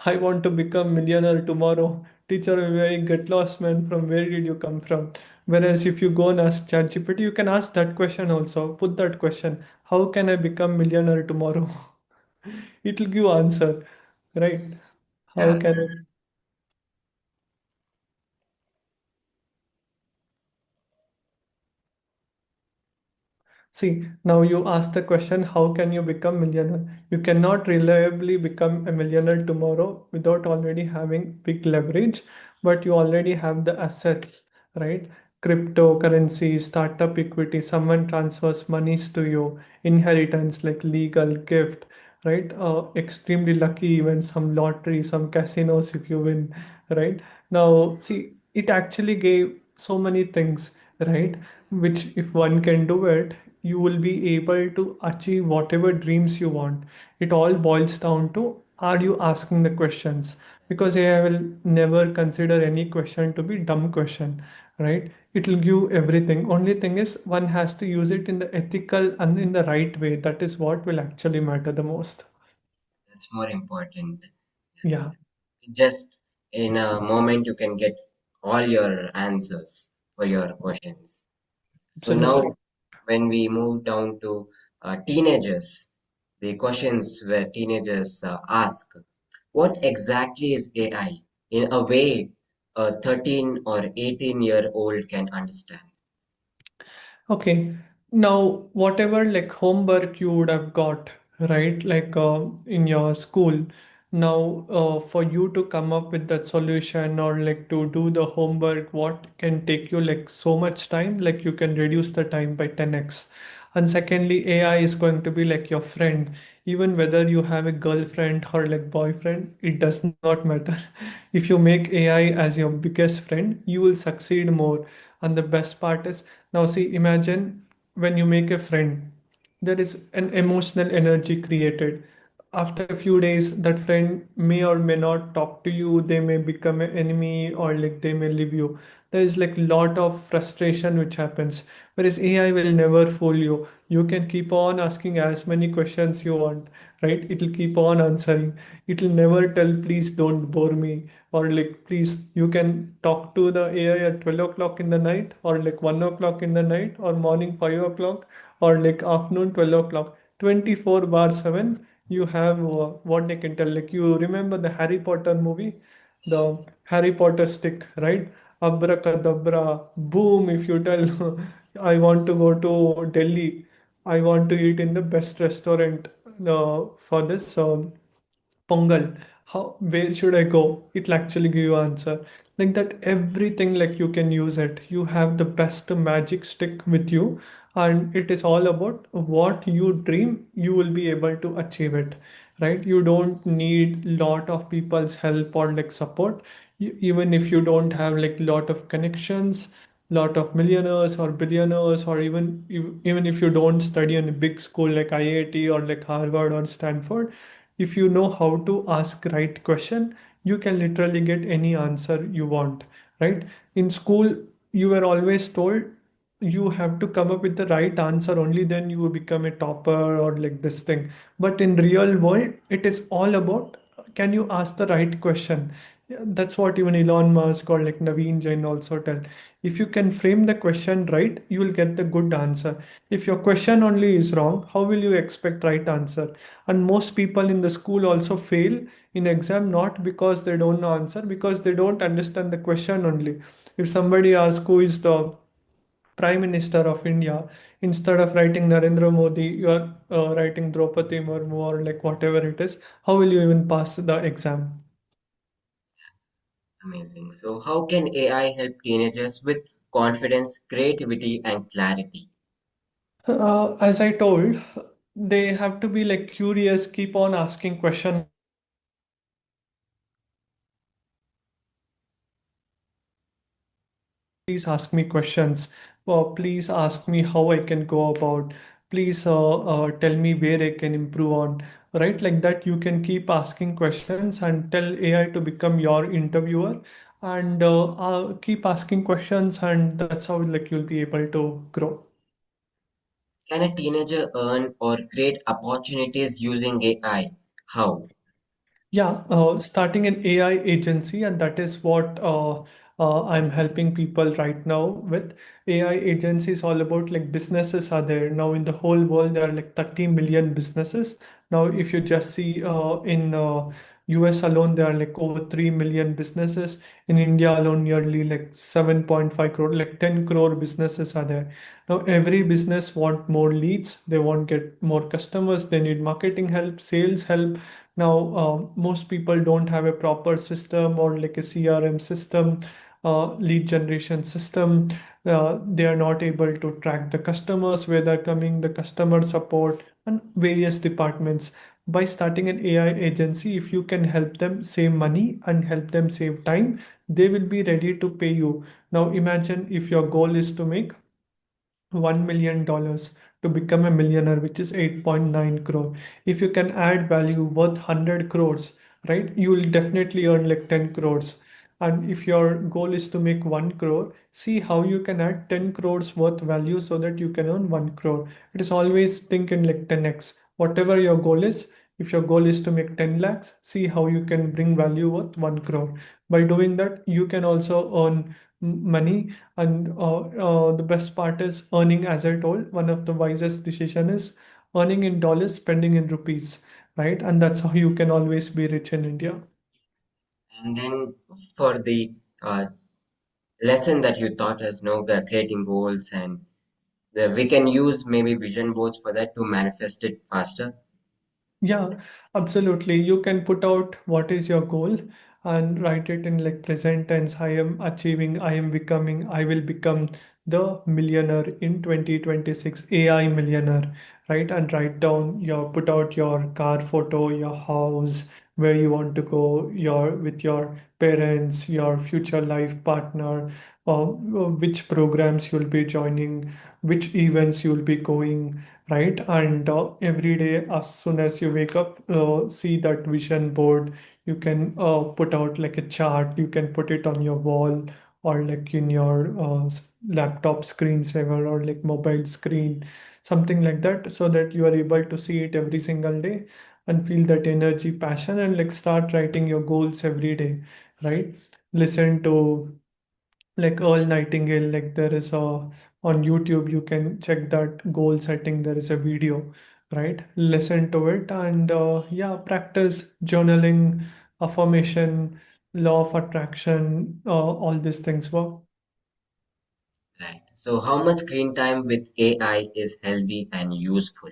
I want to become millionaire tomorrow. Teacher will be like, get lost, man. From where did you come from? Whereas if you go and ask ChatGPT, you can ask that question also. Put that question: how can I become millionaire tomorrow? It will give answer, right? How Yeah, can I? See, now you ask the question, how can you become millionaire? You cannot reliably become a millionaire tomorrow without already having big leverage, but you already have the assets, right? Cryptocurrency, startup equity, someone transfers monies to you, inheritance like legal gift, right? Extremely lucky, even some lottery, some casinos if you win, right? Now, see, it actually gave so many things, right? Which, if one can do it, you will be able to achieve whatever dreams you want. It all boils down to, are you asking the questions? Because AI will never consider any question to be dumb question, right? It will give everything. Only thing is one has to use it in the ethical and in the right way. That is what will actually matter the most. that's more important. Yeah, Just in a moment, you can get all your answers for your questions. So absolutely. now, when we move down to teenagers, the questions where teenagers ask, what exactly is AI in a way a 13 or 18-year-old can understand? Okay, now whatever like homework you would have got, right? Like in your school, now for you to come up with that solution or like to do the homework, what can take you like so much time, like you can reduce the time by 10x. And secondly, AI is going to be like your friend, even whether you have a girlfriend or like boyfriend, it does not matter. If you make AI as your biggest friend, you will succeed more. And the best part is, now see, imagine when you make a friend, there is an emotional energy created. After a few days, that friend may or may not talk to you, they may become an enemy or like they may leave you. There is like lot of frustration which happens. Whereas AI will never fool you. You can keep on asking as many questions you want, right? It will keep on answering. It will never tell, please don't bore me, or like, please, you can talk to the AI at 12 o'clock in the night, or like 1 o'clock in the night, or morning 5 o'clock, or like afternoon 12 o'clock. 24 bar 7, you have what they can tell. Like, you remember the Harry Potter movie, the Harry Potter stick, right? Abracadabra, boom, if you tell, I want to go to Delhi, I want to eat in the best restaurant for this. Pongal, how where should I go? It'll actually give you answer. Like that, everything like you can use it. You have the best magic stick with you, and it is all about what you dream, you will be able to achieve it. Right? You don't need lot of people's help or like support. Even if you don't have like lot of connections, lot of millionaires or billionaires, or even if you don't study in a big school like IIT or like Harvard or Stanford, if you know how to ask right question, you can literally get any answer you want, right? In school, you were always told you have to come up with the right answer, only then you will become a topper or like this thing. But in real world, it is all about, can you ask the right question? Yeah, that's what even Elon Musk or like Naveen Jain also tell. If you can frame the question right, you will get the good answer. If your question only is wrong, how will you expect right answer? And most people in the school also fail in exam, not because they don't know answer, because they don't understand the question only. If somebody asks who is the Prime Minister of India, instead of writing Narendra Modi, you are writing Draupadi Murmu or like whatever it is, how will you even pass the exam? Amazing. So, how can AI help teenagers with confidence, creativity, and clarity? As I told, they have to be like curious, keep on asking question on like please ask me questions, please ask me how I can go about, please tell me where I can improve on, right? Like that, you can keep asking questions and tell AI to become your interviewer, and keep asking questions, and that's how like you'll be able to grow. Can a teenager earn or create opportunities using AI? How? Yeah, starting an AI agency, and that is what I'm helping people right now with. AI agency is all about like businesses are there now in the whole world. There are like 30 million businesses. Now, if you just see in US alone, there are like over 3 million businesses. In India alone, nearly like 7.5 crore, like 10 crore businesses are there. Now, every business want more leads. They want get more customers. They need marketing help, sales help. Now, most people don't have a proper system or like a CRM system, lead generation system. They are not able to track the customers, where they're coming, the customer support, and various departments. By starting an AI agency, if you can help them save money and help them save time, they will be ready to pay you. Now, imagine if your goal is to make $1 million to become a millionaire, which is 8.9 crore. If you can add value worth 100 crores, right, you will definitely earn like 10 crores. And if your goal is to make 1 crore, see how you can add 10 crores worth value so that you can earn 1 crore. It is always think in like 10x. Whatever your goal is, if your goal is to make 10 lakhs, see how you can bring value worth 1 crore. By doing that, you can also earn money. And the best part is earning, as I told, one of the wisest decision is earning in dollars, spending in rupees, right? And that's how you can always be rich in India. And then for the lesson that you taught us, creating goals, and we can use maybe vision boards for that to manifest it faster. Yeah, absolutely. You can put out what is your goal and write it in like present tense. I am achieving, I am becoming, I will become the millionaire in 2026, AI millionaire, right? And write down your, put out your car photo, your house, where you want to go, your with your parents, your future life partner, which programs you'll be joining, which events you'll be going, right? And every day, as soon as you wake up, see that vision board. You can put out like a chart. You can put it on your wall or like in your laptop screensaver or like mobile screen, something like that, so that you are able to see it every single day and feel that energy, passion, and like start writing your goals every day, right? Listen to like Earl Nightingale, like there is a on YouTube, you can check that goal setting. There is a video, right? Listen to it and yeah, practice journaling, affirmation, law of attraction, all these things work. Right. So, how much screen time with AI is healthy and useful?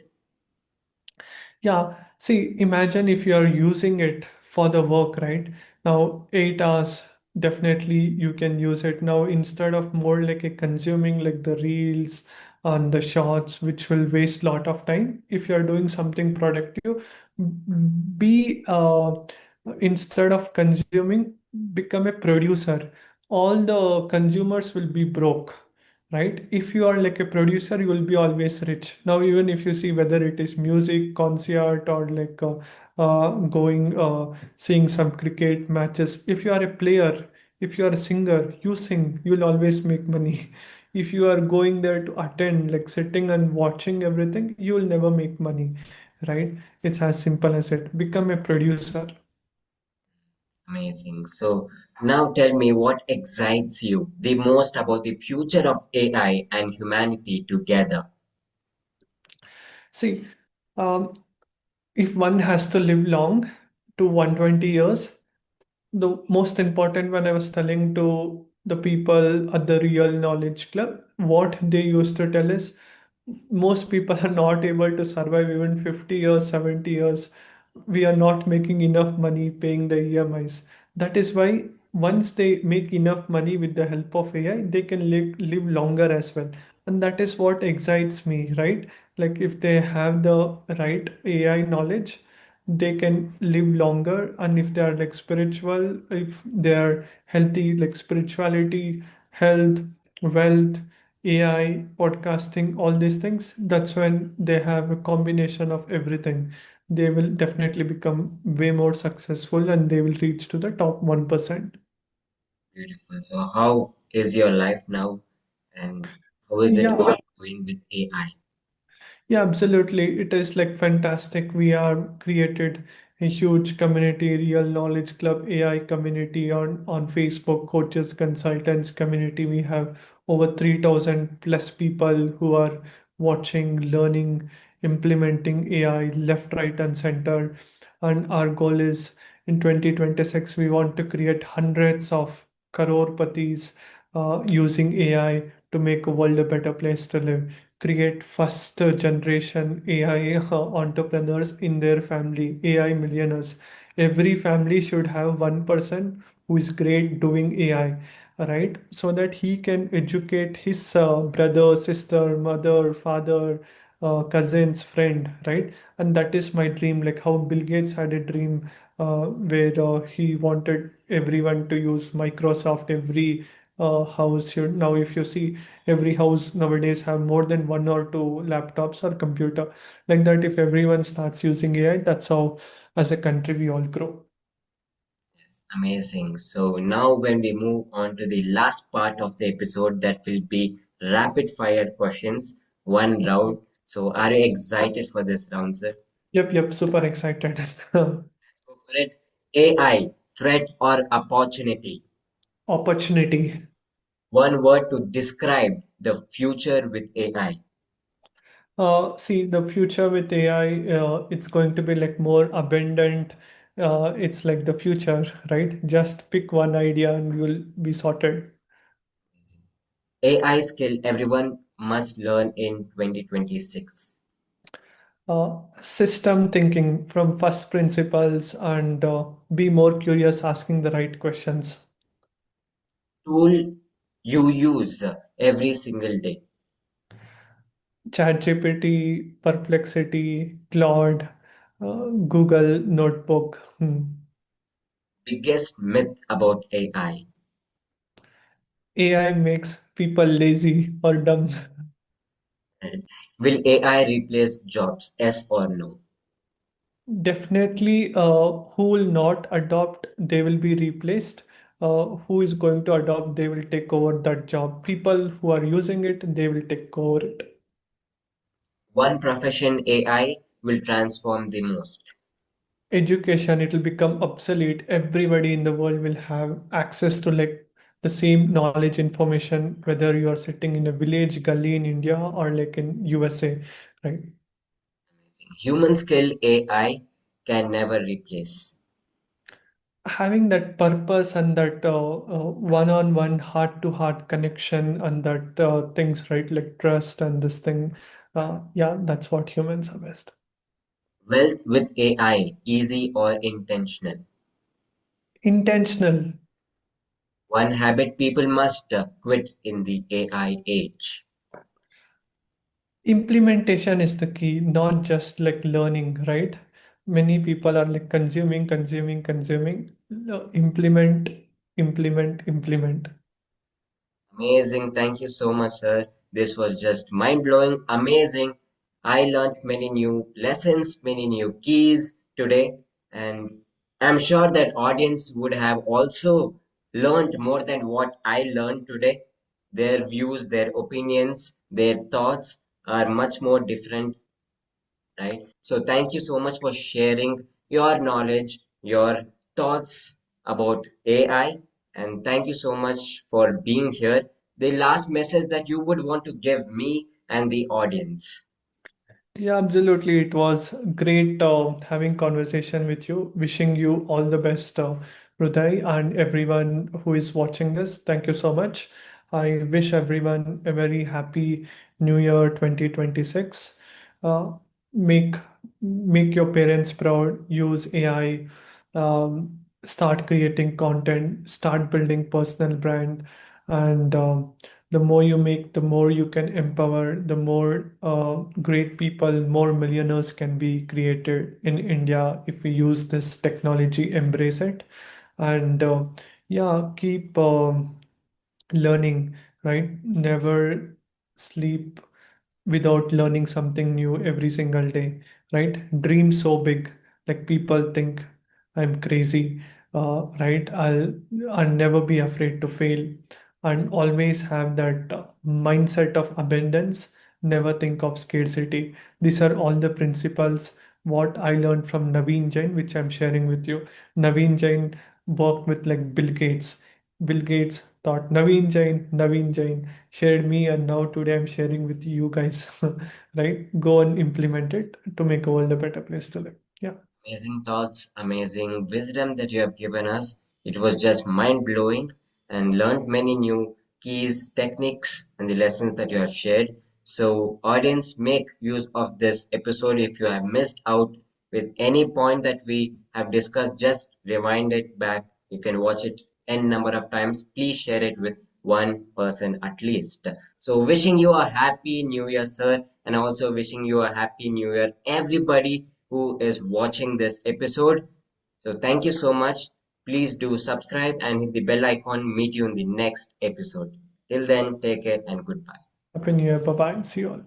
Yeah, see, imagine if you are using it for the work, right? Now, 8 hours, definitely you can use it now instead of more like a consuming like the reels and the shorts, which will waste lot of time. If you are doing something productive, be instead of consuming, become a producer. All the consumers will be broke, right? If you are like a producer, you will be always rich. Now, even if you see whether it is music, concert, or like going seeing some cricket matches, if you are a player, if you are a singer, you sing, you'll always make money. If you are going there to attend, like sitting and watching everything, you will never make money, right? It's as simple as it. Become a producer. Amazing. So now tell me what excites you the most about the future of AI and humanity together. See, um, if one has to live long to 120 years, the most important when I was telling to the people at the Real Knowledge Club, what they used to tell is most people are not able to survive even 50 years, 70 years. We are not making enough money paying the EMIs. That is why once they make enough money with the help of AI, they can live longer as well. And that is what excites me, right? Like if they have the right AI knowledge, they can live longer. And if they are like spiritual, if they are healthy, like spirituality, health, wealth, AI, podcasting, all these things, that's when they have a combination of everything. They will definitely become way more successful and they will reach to the top 1%. Beautiful. So how is your life now and how is it Yeah, going with AI? yeah, absolutely. It is like fantastic. We are created a huge community, Real Knowledge Club AI community on Facebook, coaches, consultants community. We have over 3,000 plus people who are watching, learning, implementing AI left, right, and center. And our goal is in 2026, we want to create hundreds of crore-patis using AI to make a world a better place to live, create first generation AI entrepreneurs in their family, AI millionaires. Every family should have one person who is great doing AI, right? So that he can educate his brother, sister, mother, father, cousins, friend, right? And that is my dream. Like how Bill Gates had a dream where he wanted everyone to use Microsoft. Every house should now, if you see, every house nowadays have more than one or two laptops or computer. Like that, if everyone starts using AI, that's how as a country we all grow. Amazing. So now when we move on to the last part of the episode, that will be rapid fire questions, one round. So are you excited for this round, sir? Yep, super excited. Go for it. AI, threat or opportunity? Opportunity. One word to describe the future with AI. See, the future with AI, it's going to be like more abundant. It's like the future, right? Just pick one idea and you'll be sorted. AI skill everyone must learn in 2026. System thinking from first principles and be more curious, asking the right questions. Tool you use every single day. ChatGPT, Perplexity, Claude, Google Notebook. Biggest myth about AI. AI makes people lazy or dumb. Right? Will AI replace jobs? Yes or no? Definitely, who will not adopt, they will be replaced. Who is going to adopt, they will take over that job. People who are using it, they will take over it. One profession AI will transform the most. Education, it will become obsolete. Everybody in the world will have access to like the same knowledge information, whether you are sitting in a village gully in India or like in USA, right? Human skill AI can never replace. Having that purpose and that one-on-one heart-to-heart connection and that things, right, like trust and this thing, yeah, that's what humans are best. Wealth with AI, easy or intentional. Intentional. One habit people must quit in the AI age. Implementation is the key, not just like learning, right? Many people are like consuming. No, implement. Amazing. Thank you so much, sir. This was just mind blowing, amazing. I learned many new lessons, many new keys today, and I'm sure that audience would have also learned more than what I learned today. Their views, their opinions, their thoughts are much more different, right? So thank you so much for sharing your knowledge, your thoughts about AI, and thank you so much for being here. The last message that you would want to give me and the audience. Yeah, absolutely. It was great having conversation with you. Wishing you all the best, Hrudai, and everyone who is watching this. Thank you so much. I wish everyone a very happy New Year 2026. Uh, make make your parents proud. Use AI. Start creating content. Start building personal brand, and the more you make, the more you can empower, the more great people, more millionaires can be created in India if we use this technology, embrace it, and yeah, keep learning, right? Never sleep without learning something new every single day, right? Dream so big, like people think I'm crazy, right? I'll never be afraid to fail, and always have that mindset of abundance. Never think of scarcity. These are all the principles what I learned from Naveen Jain, which I'm sharing with you. Naveen Jain worked with like Bill Gates. Bill Gates thought Naveen Jain shared me, and now today I'm sharing with you guys. Right? Go and implement it to make a world a better place to live. Yeah. Amazing thoughts, amazing wisdom that you have given us. It was just mind blowing and learned many new keys, techniques, and the lessons that you have shared. So, audience, make use of this episode. If you have missed out with any point that we have discussed, just rewind it back. You can watch it n number of times. Please share it with one person at least. So, wishing you a happy new year, sir, and also wishing you a happy new year, everybody who is watching this episode. So thank you so much. Please do subscribe and hit the bell icon. Meet you in the next episode. Till then, take care and goodbye. Happy New Year. Bye bye. See you all.